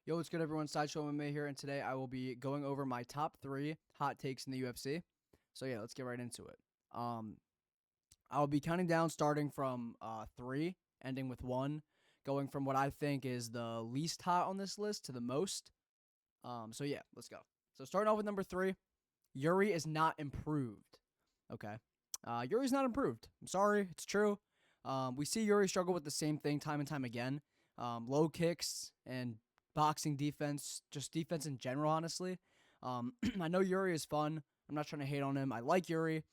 Yo, what's good, everyone? Sideshow MMA here, and today I will be going over my top 3 hot takes in the UFC. So yeah, let's get right into it. I'll be counting down starting from 3, ending with 1, going from what I think is the least hot on this list to the most. So yeah, let's go. So starting off with number 3, Yuri is not improved. Okay, Yuri's not improved. I'm sorry, it's true. We see Yuri struggle with the same thing time and time again. Low kicks and boxing defense, just defense in general, honestly. I know Yuri is fun. I'm not trying to hate on him. I like Yuri.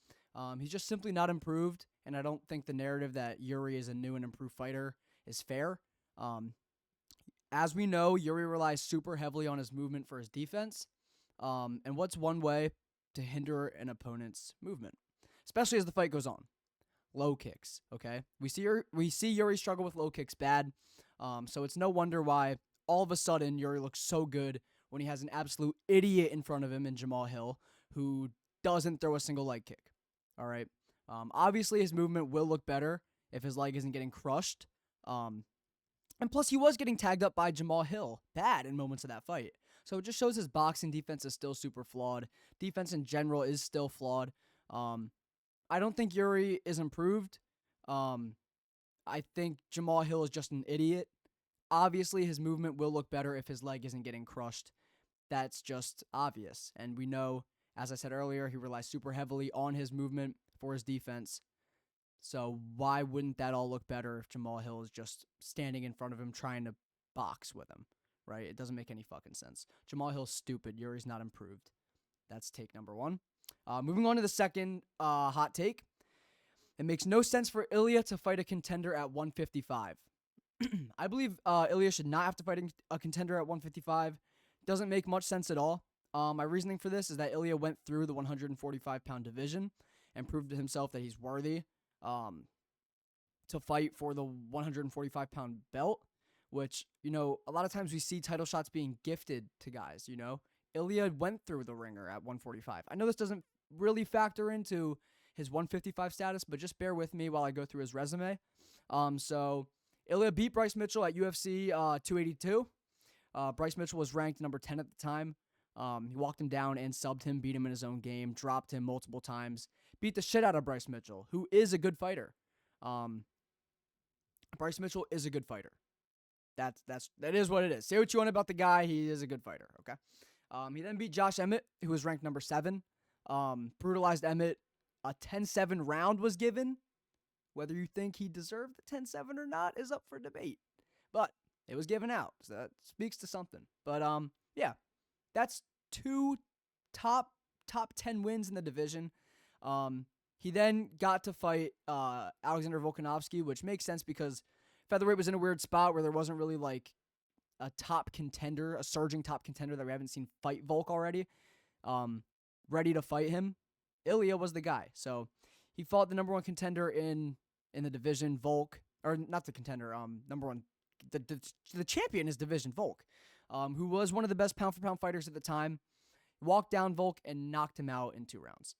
He's just simply not improved, and I don't think the narrative that Yuri is a new and improved fighter is fair. As we know, Yuri relies super heavily on his movement for his defense. And what's one way to hinder an opponent's movement, especially as the fight goes on? Low kicks, okay? We see Yuri struggle with low kicks bad. So it's no wonder why all of a sudden Yuri looks so good when he has an absolute idiot in front of him in Jamal Hill who doesn't throw a single leg kick. All right. Obviously his movement will look better if his leg isn't getting crushed. And plus he was getting tagged up by Jamal Hill bad in moments of that fight. So it just shows his boxing defense is still super flawed. Defense in general is still flawed. I don't think Yuri is improved. I think Jamal Hill is just an idiot. Obviously, his movement will look better if his leg isn't getting crushed. That's just obvious. And we know, as I said earlier, he relies super heavily on his movement for his defense. So why wouldn't that all look better if Jamal Hill is just standing in front of him trying to box with him, right? It doesn't make any fucking sense. Jamal Hill's stupid. Yuri's not improved. That's take number 1. Moving on to the second hot take. It makes no sense for Ilya to fight a contender at 155. I believe Ilya should not have to fight a contender at 155. Doesn't make much sense at all. My reasoning for this is that Ilya went through the 145-pound division and proved to himself that he's worthy to fight for the 145-pound belt, which, a lot of times we see title shots being gifted to guys, Ilya went through the ringer at 145. I know this doesn't really factor into his 155 status, but just bear with me while I go through his resume. So Ilya beat Bryce Mitchell at UFC 282. Bryce Mitchell was ranked number 10 at the time. He walked him down and subbed him, beat him in his own game, dropped him multiple times, beat the shit out of Bryce Mitchell, who is a good fighter. Bryce Mitchell is a good fighter. That is what it is. Say what you want about the guy, he is a good fighter, okay? He then beat Josh Emmett, who was ranked number 7. Brutalized Emmett. A 10-7 round was given. Whether you think he deserved the 10-7 or not is up for debate. But it was given out, so that speaks to something. But yeah, that's 2 top 10 wins in the division. He then got to fight Alexander Volkanovski, which makes sense because featherweight was in a weird spot where there wasn't really like a top contender, a surging top contender that we haven't seen fight Volk already, ready to fight him. Ilya was the guy. So he fought the number 1 contender in the division, Volk, or not the contender, number 1, the champion in his division, Volk, who was one of the best pound-for-pound fighters at the time. Walked down Volk and knocked him out in 2 rounds.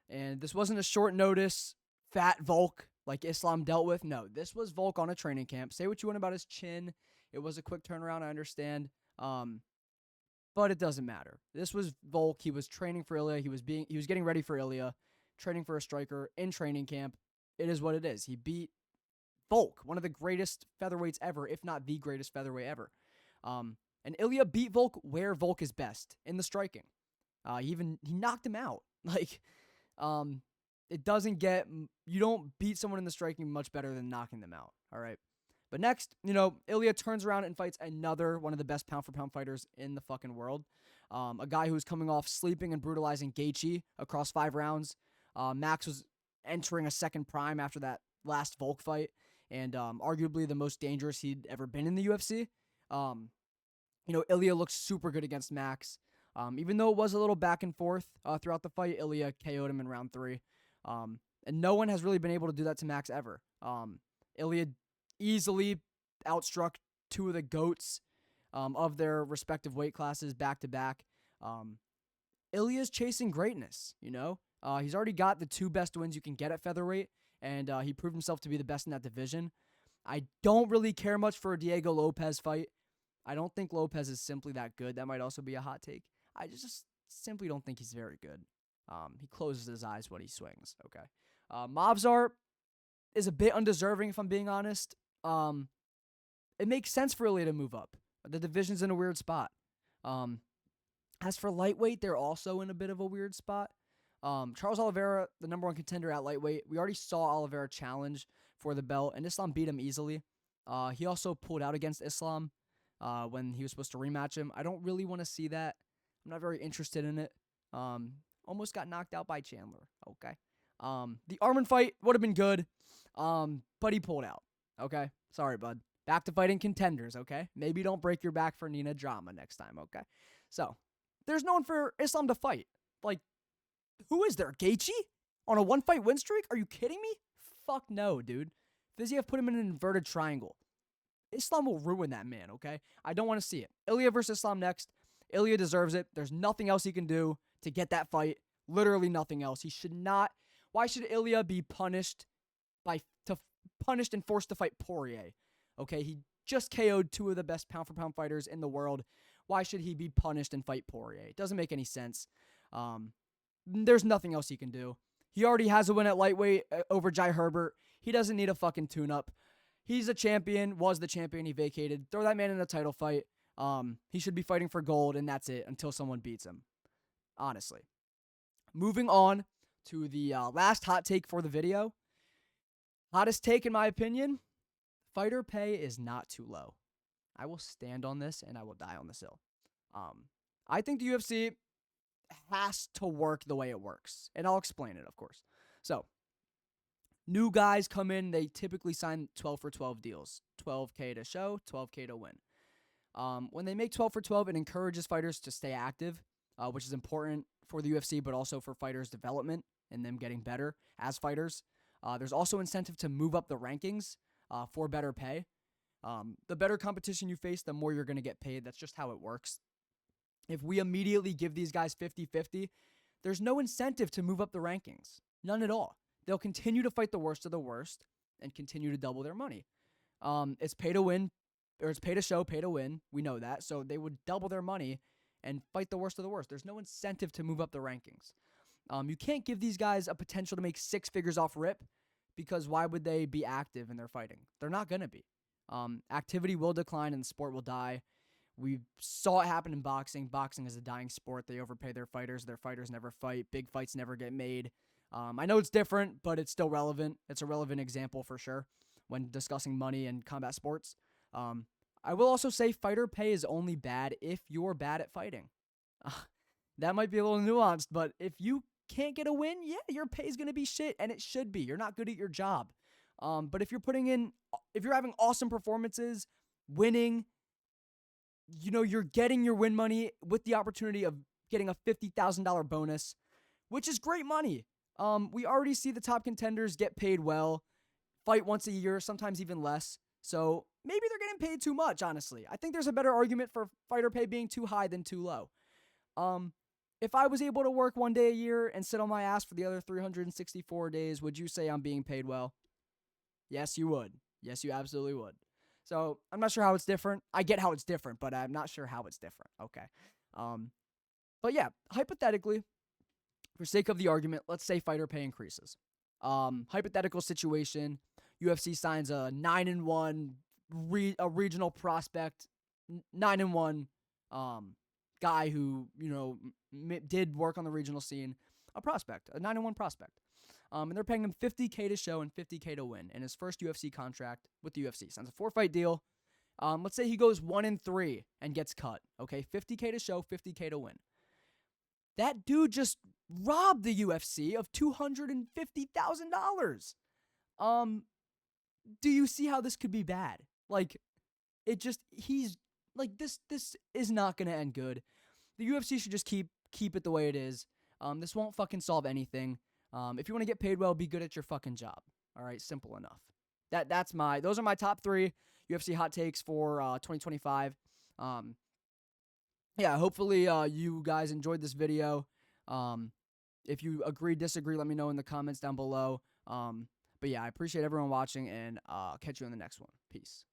And this wasn't a short notice, fat Volk like Islam dealt with. No, this was Volk on a training camp. Say what you want about his chin. It was a quick turnaround, I understand. But it doesn't matter. This was Volk. He was training for Ilya. He was getting ready for Ilya, training for a striker in training camp. It is what it is. He beat Volk, one of the greatest featherweights ever, if not the greatest featherweight ever. And Ilya beat Volk where Volk is best, in the striking. He knocked him out. It doesn't get, you don't beat someone in the striking much better than knocking them out. All right. But next, Ilya turns around and fights another one of the best pound-for-pound fighters in the fucking world. A guy who's coming off sleeping and brutalizing Gaethje across 5 rounds. Max was entering a second prime after that last Volk fight, and arguably the most dangerous he'd ever been in the UFC. Ilya looks super good against Max. Even though it was a little back and forth throughout the fight, Ilya KO'd him in round 3. And no one has really been able to do that to Max ever. Ilya easily outstruck 2 of the GOATs of their respective weight classes back-to-back. Ilya's chasing greatness, He's already got the 2 best wins you can get at featherweight, and he proved himself to be the best in that division. I don't really care much for a Diego Lopez fight. I don't think Lopez is simply that good. That might also be a hot take. I just simply don't think he's very good. He closes his eyes when he swings. Okay. Mobzar is a bit undeserving, if I'm being honest. It makes sense for Ilya to move up. The division's in a weird spot. As for lightweight, they're also in a bit of a weird spot. Charles Oliveira, the number one contender at lightweight. We already saw Oliveira challenge for the belt, and Islam beat him easily. He also pulled out against Islam when he was supposed to rematch him. I don't really want to see that. I'm not very interested in it. Almost got knocked out by Chandler. Okay. The Arman fight would have been good, but he pulled out. Okay. Sorry, bud. Back to fighting contenders, okay? Maybe don't break your back for Nina drama next time, okay? So, there's no one for Islam to fight. Like, who is there? Gaethje? On a one-fight win streak? Are you kidding me? Fuck no, dude. Fiziev put him in an inverted triangle. Islam will ruin that man, okay? I don't want to see it. Ilya versus Islam next. Ilya deserves it. There's nothing else he can do to get that fight. Literally nothing else. He should not. Why should Ilya be punished and forced to fight Poirier? Okay, he just KO'd two of the best pound-for-pound fighters in the world. Why should he be punished and fight Poirier? It doesn't make any sense. There's nothing else he can do. He already has a win at lightweight over Jai Herbert. He doesn't need a fucking tune-up. He's a champion, was the champion he vacated. Throw that man in a title fight. He should be fighting for gold, and that's it until someone beats him. Honestly. Moving on to the last hot take for the video. Hottest take, in my opinion. Fighter pay is not too low. I will stand on this, and I will die on this hill. I think the UFC has to work the way it works, and I'll explain it, of course. So, new guys come in, they typically sign 12 for 12 deals. $12K to show, $12K to win. When they make 12 for 12, it encourages fighters to stay active, which is important for the UFC, but also for fighters' development and them getting better as fighters. There's also incentive to move up the rankings for better pay. The better competition you face, the more you're going to get paid. That's just how it works. If we immediately give these guys 50-50, there's no incentive to move up the rankings. None at all. They'll continue to fight the worst of the worst and continue to double their money. It's pay to win, or it's pay to show, pay to win. We know that. So they would double their money and fight the worst of the worst. There's no incentive to move up the rankings. You can't give these guys a potential to make six figures off rip, because why would they be active in their fighting? They're not going to be. Activity will decline and the sport will die. We saw it happen in boxing. Boxing is a dying sport. They overpay their fighters. Their fighters never fight. Big fights never get made. I know it's different, but it's still relevant. It's a relevant example for sure when discussing money and combat sports. I will also say fighter pay is only bad if you're bad at fighting. That might be a little nuanced, but if you can't get a win, yeah, your pay is going to be shit, and it should be. You're not good at your job. But if you're having awesome performances, winning, you're getting your win money with the opportunity of getting a $50,000 bonus, which is great money. We already see the top contenders get paid well, fight once a year, sometimes even less. So maybe they're getting paid too much, honestly. I think there's a better argument for fighter pay being too high than too low. If I was able to work one day a year and sit on my ass for the other 364 days, would you say I'm being paid well? Yes, you would. Yes, you absolutely would. So I'm not sure how it's different. I get how it's different, but I'm not sure how it's different. Okay. But yeah, hypothetically, for sake of the argument, let's say fighter pay increases. Hypothetical situation, UFC signs a 9-1 a regional prospect, 9-1 guy who, did work on the regional scene, a 9-1 prospect. And they're paying him $50K to show and $50K to win in his first UFC contract with the UFC. Signs a 4-fight deal. Let's say he goes 1-3 and gets cut. Okay, $50K to show, $50K to win. That dude just robbed the UFC of $250,000. Do you see how this could be bad? Like, he's like, this is not going to end good. The UFC should just keep it the way it is. This won't fucking solve anything. If you want to get paid well, be good at your fucking job. All right, simple enough. Those are my top 3 UFC hot takes for 2025. Yeah, hopefully you guys enjoyed this video. If you agree, disagree, let me know in the comments down below. But yeah, I appreciate everyone watching, and I'll catch you in the next one. Peace.